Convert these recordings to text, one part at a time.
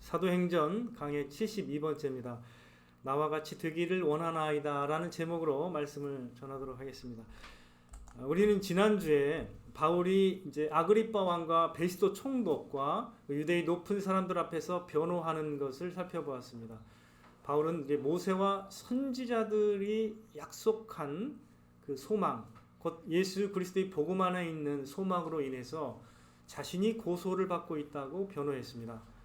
사도행전 강해 72번째입니다. 나와 같이 되기를 원하나이다 라는 제목으로 말씀을 전하도록 하겠습니다. 우리는 지난주에 바울이 이제 아그리빠 왕과 베스도 총독과 유대의 높은 사람들 앞에서 변호하는 것을 살펴보았습니다. 바울은 이제 모세와 선지자들이 약속한 그 소망, 곧 예수 그리스도의 복음 안에 있는 소망으로 인해서 자신이 고소를 받고 있다고 변호했습니다.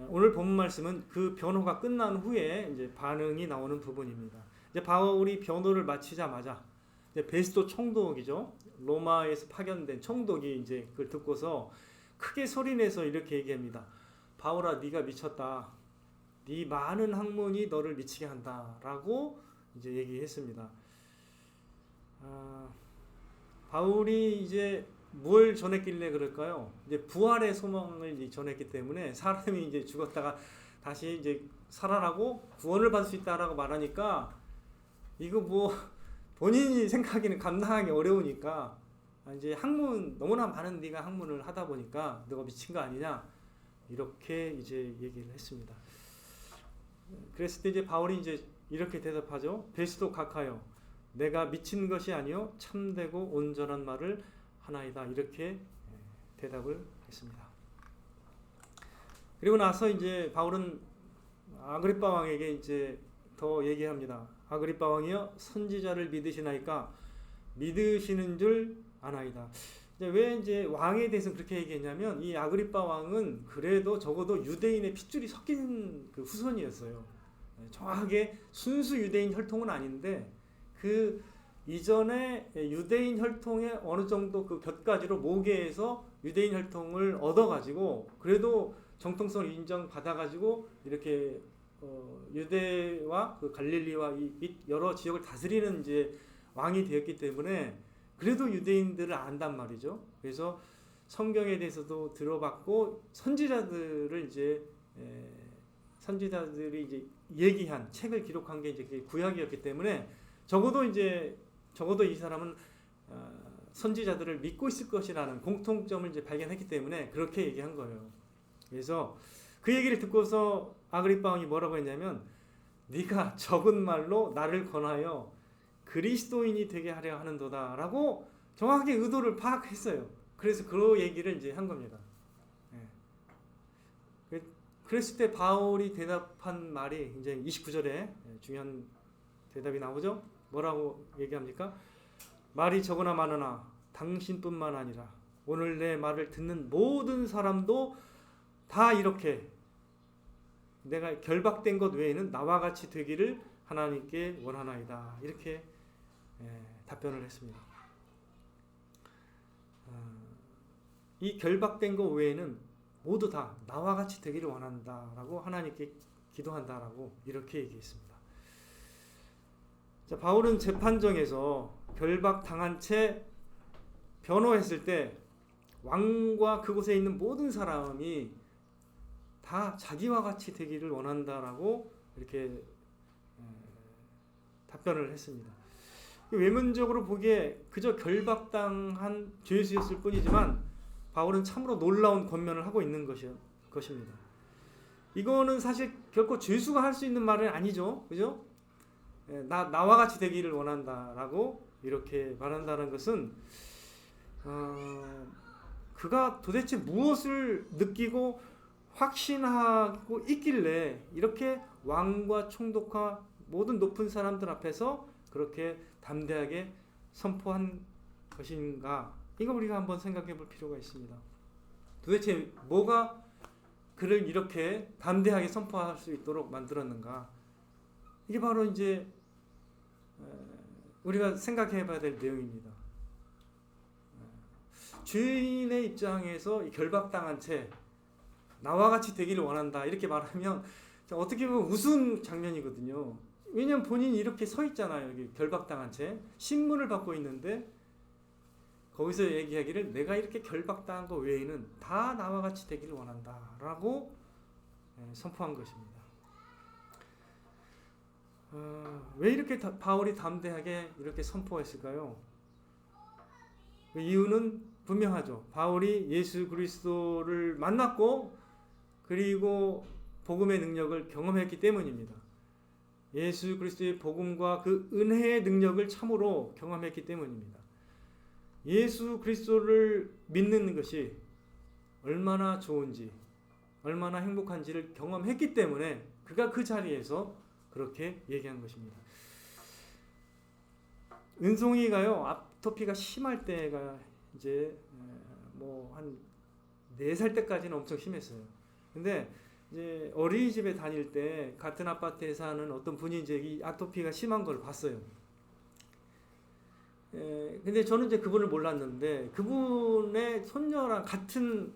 오늘 본문 말씀은 그 변호가 끝난 후에 이제 반응이 나오는 부분입니다. 이제 바울이 변호를 마치자마자 이제 베스도 총독이죠. 로마에서 파견된 총독이 이제 그걸 듣고서 크게 소리내서 이렇게 얘기합니다. 바울아, 네가 미쳤다. 네 많은 학문이 너를 미치게 한다라고 이제 얘기했습니다. 바울이 이제 뭘 전했길래 그럴까요? 이제 부활의 소망을 전했기 때문에 사람이 이제 죽었다가 다시 이제 살아나고 구원을 받을 수 있다라고 말하니까 이거 뭐 본인이 생각하기는 감당하기 어려우니까 이제 학문 너무나 많은 네가 학문을 하다 보니까 너가 미친 거 아니냐 이렇게 이제 얘기를 했습니다. 그랬을 때 이제 바울이 이제 이렇게 대답하죠. 베스도 각하여 내가 미친 것이 아니요 참되고 온전한 말을 하나이다 이렇게 대답을 했습니다. 그리고 나서 이제 바울은 아그리빠 왕에게 이제 더 얘기합니다. 아그리빠 왕이여 선지자를 믿으시나이까 믿으시는 줄 아나이다. 왜 이제 왕에 대해서 그렇게 얘기했냐면 이 아그리빠 왕은 그래도 적어도 유대인의 핏줄이 섞인 그 후손이었어요. 정확하게 순수 유대인 혈통은 아닌데 그 이전에 유대인 혈통의 어느 정도 그 곁가지로 모계에서 유대인 혈통을 얻어가지고 그래도 정통성을 인정받아가지고 이렇게 유대와 그 갈릴리와 이 여러 지역을 다스리는 이제 왕이 되었기 때문에 그래도 유대인들을 안단 말이죠. 그래서 성경에 대해서도 들어봤고 선지자들을 이제 선지자들이 이제 얘기한 책을 기록한 게 이제 구약이었기 때문에 적어도 이 사람은 선지자들을 믿고 있을 것이라는 공통점을 이제 발견했기 때문에 그렇게 얘기한 거예요. 그래서 그 얘기를 듣고서 아그리빠 왕이 뭐라고 했냐면 네가 적은 말로 나를 권하여 그리스도인이 되게 하려 하는도다 라고 정확하게 의도를 파악했어요. 그래서 그 얘기를 이제 한 겁니다. 그랬을 때 바울이 대답한 말이 이제 29절에 중요한 대답이 나오죠. 뭐라고 얘기합니까? 말이 적으나 많으나 당신뿐만 아니라 오늘 내 말을 듣는 모든 사람도 다 이렇게 내가 결박된 것 외에는 나와 같이 되기를 하나님께 원하나이다. 이렇게 답변을 했습니다. 이 결박된 것 외에는 모두 다 나와 같이 되기를 원한다라고 하나님께 기도한다라고 이렇게 얘기했습니다. 자, 바울은 재판정에서 결박당한 채 변호했을 때 왕과 그곳에 있는 모든 사람이 다 자기와 같이 되기를 원한다라고 이렇게 답변을 했습니다. 외면적으로 보기에 그저 결박당한 죄수였을 뿐이지만 바울은 참으로 놀라운 권면을 하고 있는 것입니다. 이거는 사실 결코 죄수가 할 수 있는 말은 아니죠. 그죠? 나와 같이 되기를 원한다라고 이렇게 말한다는 것은 그가 도대체 무엇을 느끼고 확신하고 있길래 이렇게 왕과 총독과 모든 높은 사람들 앞에서 그렇게 담대하게 선포한 것인가? 이거 우리가 한번 생각해 볼 필요가 있습니다. 도대체 뭐가 그를 이렇게 담대하게 선포할 수 있도록 만들었는가? 이게 바로 이제 우리가 생각해 봐야 될 내용입니다. 죄인의 입장에서 결박당한 채 나와 같이 되기를 원한다 이렇게 말하면 어떻게 보면 우스운 장면이거든요. 왜냐하면 본인이 이렇게 서 있잖아요. 여기 결박당한 채 신문을 받고 있는데 거기서 얘기하기를 내가 이렇게 결박당한 것 외에는 다 나와 같이 되기를 원한다 라고 선포한 것입니다. 왜 이렇게 바울이 담대하게 이렇게 선포했을까요? 그 이유는 분명하죠. 바울이 예수 그리스도를 만났고 그리고 복음의 능력을 경험했기 때문입니다. 예수 그리스도의 복음과 그 은혜의 능력을 참으로 경험했기 때문입니다. 예수 그리스도를 믿는 것이 얼마나 좋은지, 얼마나 행복한지를 경험했기 때문에 그가 그 자리에서 그렇게 얘기한 것입니다. 은송이가요, 아토피가 심할 때가 이제 뭐 한 4살 때까지는 엄청 심했어요. 근데 이제 어린이집에 다닐 때 같은 아파트에 사는 어떤 분이 이제 이 아토피가 심한 걸 봤어요. 근데 저는 이제 그분을 몰랐는데 그분의 손녀랑 같은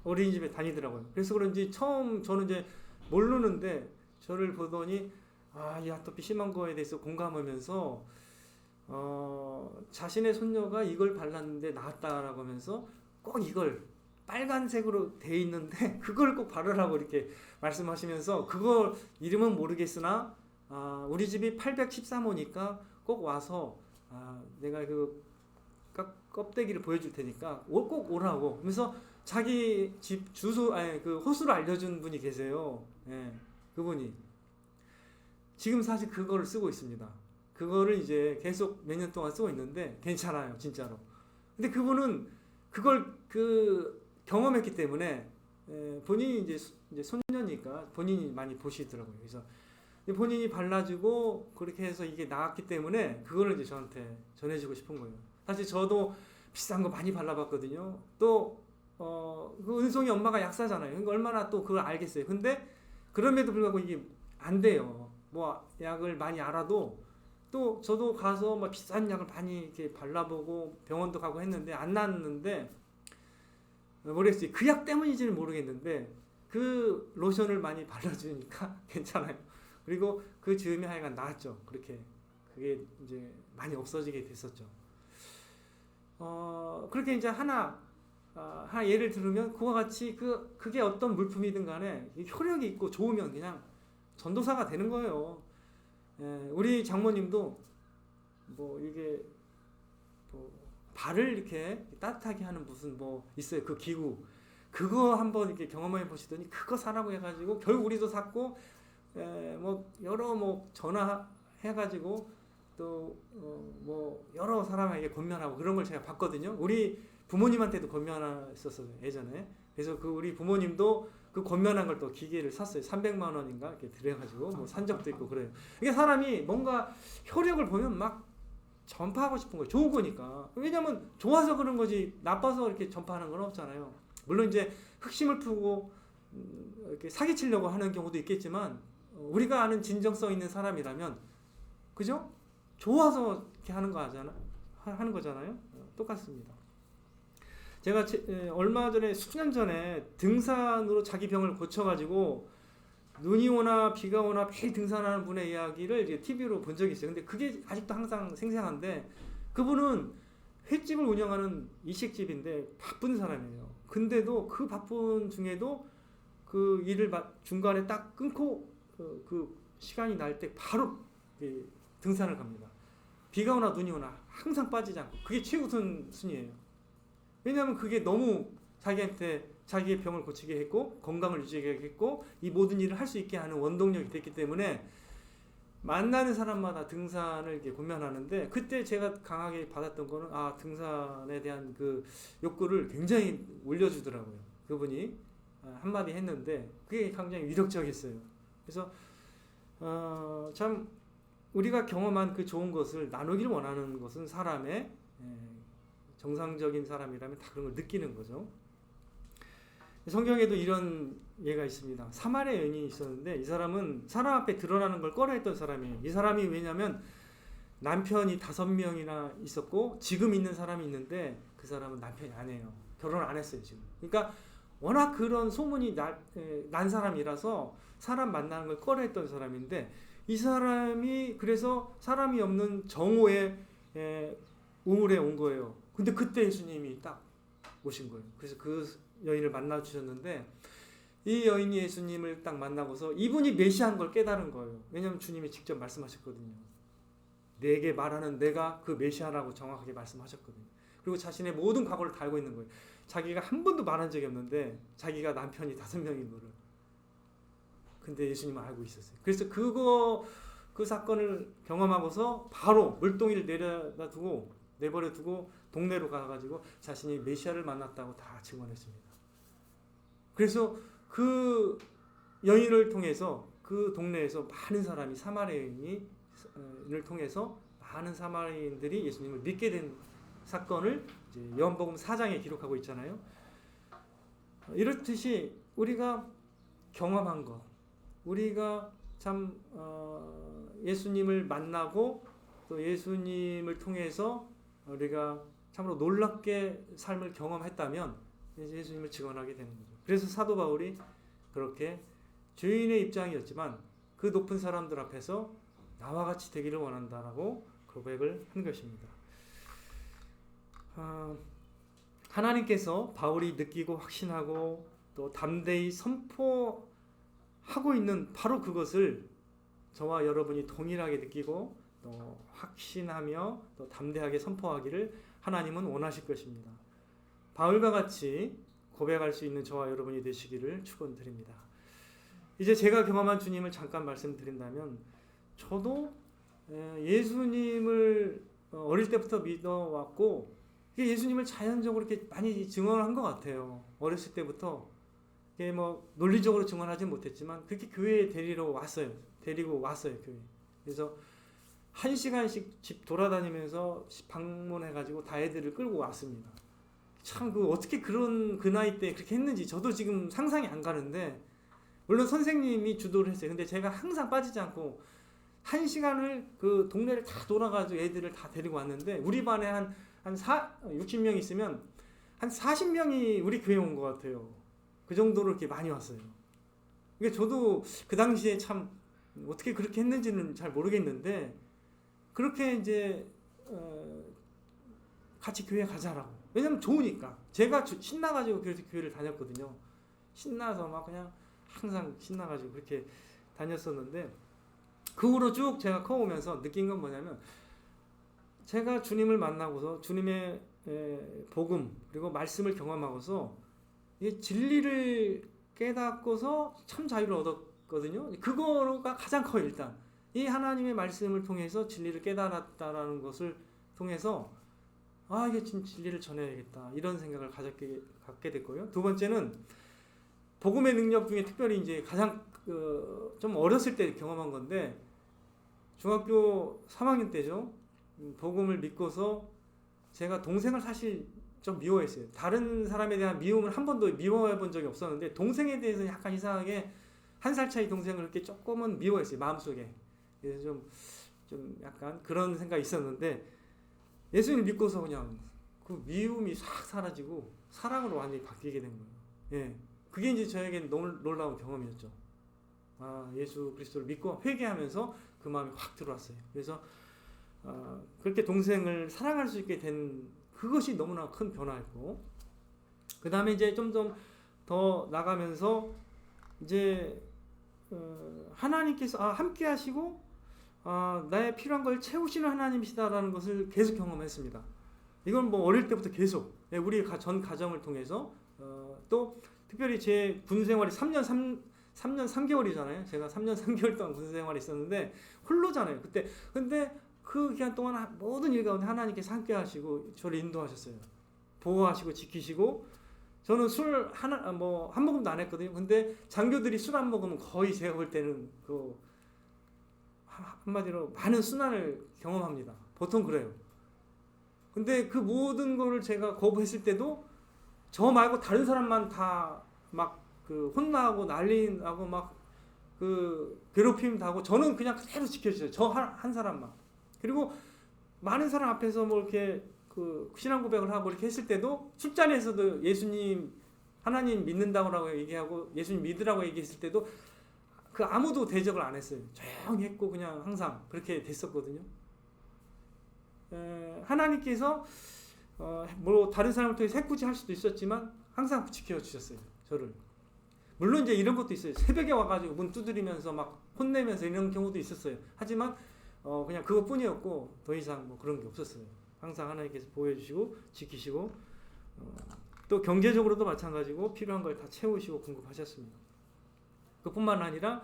어린이집에 다니더라고요. 그래서 그런지 처음 저는 이제 모르는데 저를 보더니 이 아토피 심한 거에 대해서 공감하면서 자신의 손녀가 이걸 발랐는데 나았다라고 하면서 꼭 이걸 빨간색으로 돼 있는데 그걸 꼭 바르라고 이렇게 말씀하시면서 그걸 이름은 모르겠으나 우리 집이 813호니까 꼭 와서 내가 그 껍데기를 보여줄 테니까 꼭 오라고 하면서 자기 집 주소 그 호수를 알려준 분이 계세요. 예, 그분이 지금 사실 그거를 쓰고 있습니다. 그거를 이제 계속 몇 년 동안 쓰고 있는데 괜찮아요, 진짜로. 근데 그분은 그걸 경험했기 때문에 본인이 이제 손녀니까 본인이 많이 보시더라고요. 그래서 본인이 발라주고 그렇게 해서 이게 나았기 때문에 그거를 이제 저한테 전해주고 싶은 거예요. 사실 저도 비싼 거 많이 발라봤거든요. 또 그 은송이 엄마가 약사잖아요. 그러니까 얼마나 또 그걸 알겠어요. 근데 그럼에도 불구하고 이게 안 돼요. 뭐 약을 많이 알아도 또 저도 가서 막 비싼 약을 많이 이렇게 발라보고 병원도 가고 했는데 안 낫는데 모르겠어요. 그 약 때문인지는 모르겠는데 그 로션을 많이 발라주니까 괜찮아요. 그리고 그 즈음이 하여간 나았죠. 그렇게 그게 이제 많이 없어지게 됐었죠. 그렇게 이제 하나 예를 들으면 그와 같이 그게 어떤 물품이든 간에 효력이 있고 좋으면 그냥 전도사가 되는 거예요. 우리 장모님도 뭐 이게 뭐 발을 이렇게 따뜻하게 하는 무슨 뭐 있어요. 그 기구 그거 한번 이렇게 경험해 보시더니 그거 사라고 해가지고 결국 우리도 샀고 뭐 여러 뭐 전화해가지고 또 뭐 여러 사람에게 권면하고 그런 걸 제가 봤거든요. 우리 부모님한테도 권면했었어요 예전에. 그래서 그 우리 부모님도 그 권면한 걸 또 기계를 샀어요. 300만 원인가 이렇게 들여가지고 뭐 산 적도 있고 그래요. 이게 사람이 뭔가 효력을 보면 막 전파하고 싶은 거예요. 좋은 거니까. 왜냐면 좋아서 그런 거지 나빠서 이렇게 전파하는 건 없잖아요. 물론 이제 흑심을 풀고 이렇게 사기치려고 하는 경우도 있겠지만 우리가 아는 진정성 있는 사람이라면 그죠? 좋아서 이렇게 하는 거잖아요. 똑같습니다. 제가 얼마 전에 수년 전에 등산으로 자기 병을 고쳐가지고 눈이 오나 비가 오나 매일 등산하는 분의 이야기를 이제 TV로 본 적이 있어요. 근데 그게 아직도 항상 생생한데 그분은 횟집을 운영하는 일식집인데 바쁜 사람이에요. 근데도 그 바쁜 중에도 그 일을 중간에 딱 끊고 그 시간이 날 때 바로 등산을 갑니다. 비가 오나 눈이 오나 항상 빠지지 않고 그게 최우선 순위예요. 왜냐하면 그게 너무 자기한테 자기의 병을 고치게 했고 건강을 유지하게 했고 이 모든 일을 할 수 있게 하는 원동력이 됐기 때문에 만나는 사람마다 등산을 이렇게 권면하는데 그때 제가 강하게 받았던 거는 등산에 대한 그 욕구를 굉장히 올려주더라고요. 그분이 한마디 했는데 그게 굉장히 위력적이었어요. 그래서 참 우리가 경험한 그 좋은 것을 나누기를 원하는 것은 사람의 정상적인 사람이라면 다 그런 걸 느끼는 거죠. 성경에도 이런 예가 있습니다. 사마리아 여인이 있었는데 이 사람은 사람 앞에 드러나는 걸 꺼려했던 사람이에요. 이 사람이 왜냐하면 남편이 5명이나 있었고 지금 있는 사람이 있는데 그 사람은 남편이 아니에요. 결혼을 안 했어요 지금. 그러니까 워낙 그런 소문이 난 사람이라서 사람 만나는 걸 꺼려했던 사람인데 이 사람이 그래서 사람이 없는 정오에 우물에 온 거예요. 근데 그때 예수님이 딱 오신 거예요. 그래서 그 여인을 만나 주셨는데 이 여인이 예수님을 딱 만나고서 이분이 메시아인 걸 깨달은 거예요. 왜냐하면 주님이 직접 말씀하셨거든요. 내게 말하는 내가 그 메시아라고 정확하게 말씀하셨거든요. 그리고 자신의 모든 과거를 다 알고 있는 거예요. 자기가 한 번도 말한 적이 없는데 자기가 남편이 5명인 거를. 근데 예수님은 알고 있었어요. 그래서 그 사건을 경험하고서 바로 물동이를 내버려 두고 동네로 가가지고 자신이 메시아를 만났다고 다 증언했습니다. 그래서 그 여인을 통해서 그 동네에서 많은 사람이 사마리아인을 통해서 많은 사마리아인들이 예수님을 믿게 된 사건을 이제 요한복음 4장에 기록하고 있잖아요. 이렇듯이 우리가 경험한 것, 우리가 참 예수님을 만나고 또 예수님을 통해서 우리가 참으로 놀랍게 삶을 경험했다면 이제 예수님을 증언하게 되는 거죠. 그래서 사도 바울이 그렇게 죄인의 입장이었지만 그 높은 사람들 앞에서 나와 같이 되기를 원한다라고 고백을 한 것입니다. 하나님께서 바울이 느끼고 확신하고 또 담대히 선포하고 있는 바로 그것을 저와 여러분이 동일하게 느끼고 또 확신하며 또 담대하게 선포하기를 하나님은 원하실 것입니다. 바울과 같이 고백할 수 있는 저와 여러분이 되시기를 축원드립니다. 이제 제가 경험한 주님을 잠깐 말씀드린다면 저도 예수님을 어릴 때부터 믿어왔고 예수님을 자연적으로 이렇게 많이 증언한 것 같아요. 어렸을 때부터 뭐 논리적으로 증언하진 못했지만 그렇게 교회에 데리고 왔어요. 교회. 그래서 1시간씩 집 돌아다니면서 방문해가지고 다 애들을 끌고 왔습니다. 참 어떻게 그 나이 때 그렇게 했는지 저도 지금 상상이 안 가는데, 물론 선생님이 주도를 했어요. 근데 제가 항상 빠지지 않고 1시간을 그 동네를 다 돌아가지고 애들을 다 데리고 왔는데, 우리 반에 한 60명 있으면 한 40명이 우리 교회 온 것 같아요. 그 정도로 이렇게 많이 왔어요. 그러니까 저도 그 당시에 참 어떻게 그렇게 했는지는 잘 모르겠는데, 그렇게 이제 같이 교회 가자라고. 왜냐면 좋으니까. 제가 신나가지고 그래서 교회를 다녔거든요. 신나서 막 그냥 항상 신나가지고 그렇게 다녔었는데, 그 후로 쭉 제가 커오면서 느낀 건 뭐냐면, 제가 주님을 만나고서 주님의 복음 그리고 말씀을 경험하고서 이 진리를 깨닫고서 참 자유를 얻었거든요. 그거가 가장 커요. 일단 이 하나님의 말씀을 통해서 진리를 깨달았다라는 것을 통해서 이게 진리를 전해야겠다 이런 생각을 갖게 됐고요. 두 번째는 복음의 능력 중에 특별히 이제 가장 좀 어렸을 때 경험한 건데, 중학교 3학년 때죠. 복음을 믿고서 제가 동생을 사실 좀 미워했어요. 다른 사람에 대한 미움을 한 번도 미워해 본 적이 없었는데, 동생에 대해서 약간 이상하게 1살 차이 동생을 이렇게 조금은 미워했어요. 마음속에. 그래서 좀 약간 그런 생각이 있었는데, 예수님을 믿고서 그냥 그 미움이 싹 사라지고 사랑으로 완전히 바뀌게 된 거예요. 예. 그게 이제 저에게는 놀라운 경험이었죠. 예수 그리스도를 믿고 회개하면서 그 마음이 확 들어왔어요. 그래서 그렇게 동생을 사랑할 수 있게 된 그것이 너무나 큰 변화였고, 그 다음에 이제 좀 더 나가면서 이제 하나님께서 함께 하시고 나의 필요한 걸 채우시는 하나님이시다라는 것을 계속 경험했습니다. 이건 뭐 어릴 때부터 계속 우리 전 가정을 통해서 또 특별히 제 군 생활이 3년 3개월이잖아요. 제가 3년 3개월 동안 군 생활이 있었는데 홀로잖아요. 그때 근데 그 기간 동안 모든 일 가운데 하나님께서 함께 하시고 저를 인도하셨어요. 보호하시고 지키시고, 저는 술 한 모금도 안 했거든요. 근데 장교들이 술 안 먹으면 거의 제가 볼 때는 한마디로 많은 순환을 경험합니다. 보통 그래요. 근데 그 모든 거를 제가 거부했을 때도 저 말고 다른 사람만 다 막 혼나고 난리나고 막 괴롭힘 당하고, 저는 그냥 그대로 지켜주세요. 저 한 사람만. 그리고 많은 사람 앞에서 뭐 이렇게 신앙 고백을 하고 이렇게 했을 때도, 술자리에서도 예수님 하나님 믿는다고 얘기하고 예수님 믿으라고 얘기했을 때도 아무도 대적을 안 했어요. 조용히 했고 그냥 항상 그렇게 됐었거든요. 하나님께서 뭐 다른 사람을 통해 해코지 할 수도 있었지만 항상 지켜주셨어요. 저를. 물론 이제 이런 것도 있어요. 새벽에 와가지고 문 두드리면서 막 혼내면서 이런 경우도 있었어요. 하지만 그냥 그것뿐이었고 더 이상 뭐 그런 게 없었어요. 항상 하나님께서 보호해주시고 지키시고, 또 경제적으로도 마찬가지고 필요한 걸 다 채우시고 공급하셨습니다. 그뿐만 아니라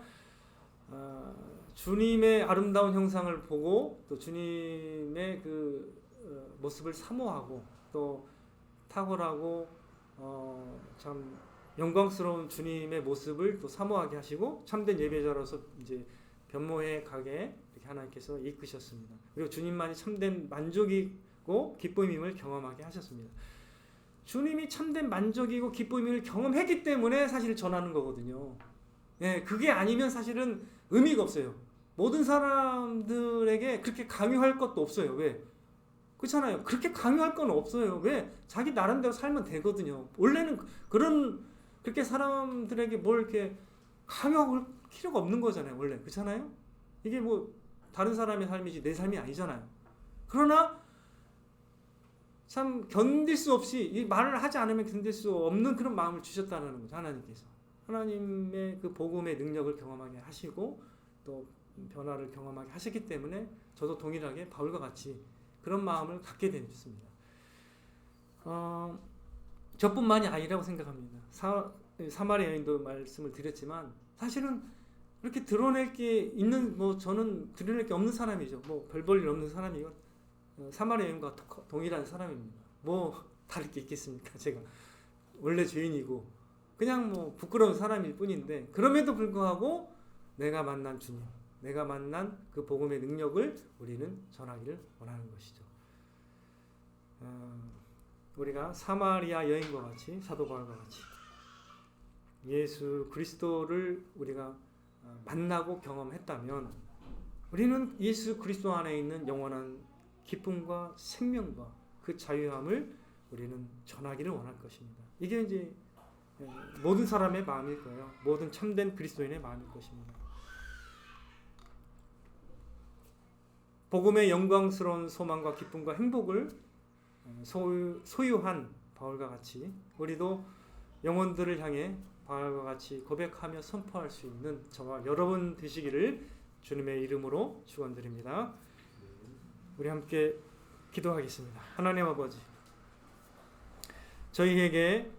주님의 아름다운 형상을 보고 또 주님의 그 모습을 사모하고 또 탁월하고 참 영광스러운 주님의 모습을 또 사모하게 하시고 참된 예배자로서 이제 변모해 가게 이렇게 하나님께서 이끄셨습니다. 그리고 주님만이 참된 만족이고 기쁨임을 경험하게 하셨습니다. 주님이 참된 만족이고 기쁨임을 경험했기 때문에 사실 전하는 거거든요. 예, 그게 아니면 사실은 의미가 없어요. 모든 사람들에게 그렇게 강요할 것도 없어요. 왜? 그렇잖아요. 그렇게 강요할 건 없어요. 왜? 자기 나름대로 살면 되거든요. 원래는 그렇게 사람들에게 뭘 이렇게 강요할 필요가 없는 거잖아요. 원래. 그렇잖아요? 이게 뭐 다른 사람의 삶이지 내 삶이 아니잖아요. 그러나 참 견딜 수 없이 이 말을 하지 않으면 견딜 수 없는 그런 마음을 주셨다는 거죠. 하나님께서. 하나님의 그 복음의 능력을 경험하게 하시고 또 변화를 경험하게 하셨기 때문에 저도 동일하게 바울과 같이 그런 마음을 갖게 됐습니다. 저뿐만이 아니라고 생각합니다. 사마리아 여인도 말씀을 드렸지만 사실은 이렇게 드러낼 게 있는 저는 드러낼 게 없는 사람이죠. 별 볼 일 없는 사람이고 사마리아 여인과 동일한 사람입니다. 다를 게 있겠습니까? 제가 원래 죄인이고 그냥 부끄러운 사람일 뿐인데 그럼에도 불구하고 내가 만난 주님, 내가 만난 그 복음의 능력을 우리는 전하기를 원하는 것이죠. 우리가 사마리아 여인과 같이 사도 바울과 같이 예수 그리스도를 우리가 만나고 경험했다면 우리는 예수 그리스도 안에 있는 영원한 기쁨과 생명과 그 자유함을 우리는 전하기를 원할 것입니다. 이게 이제 모든 사람의 마음일 거예요. 모든 참된 그리스도인의 마음일 것입니다. 복음의 영광스러운 소망과 기쁨과 행복을 소유한 바울과 같이 우리도 영혼들을 향해 바울과 같이 고백하며 선포할 수 있는 저와 여러분 되시기를 주님의 이름으로 축원드립니다. 우리 함께 기도하겠습니다. 하나님 아버지, 저희에게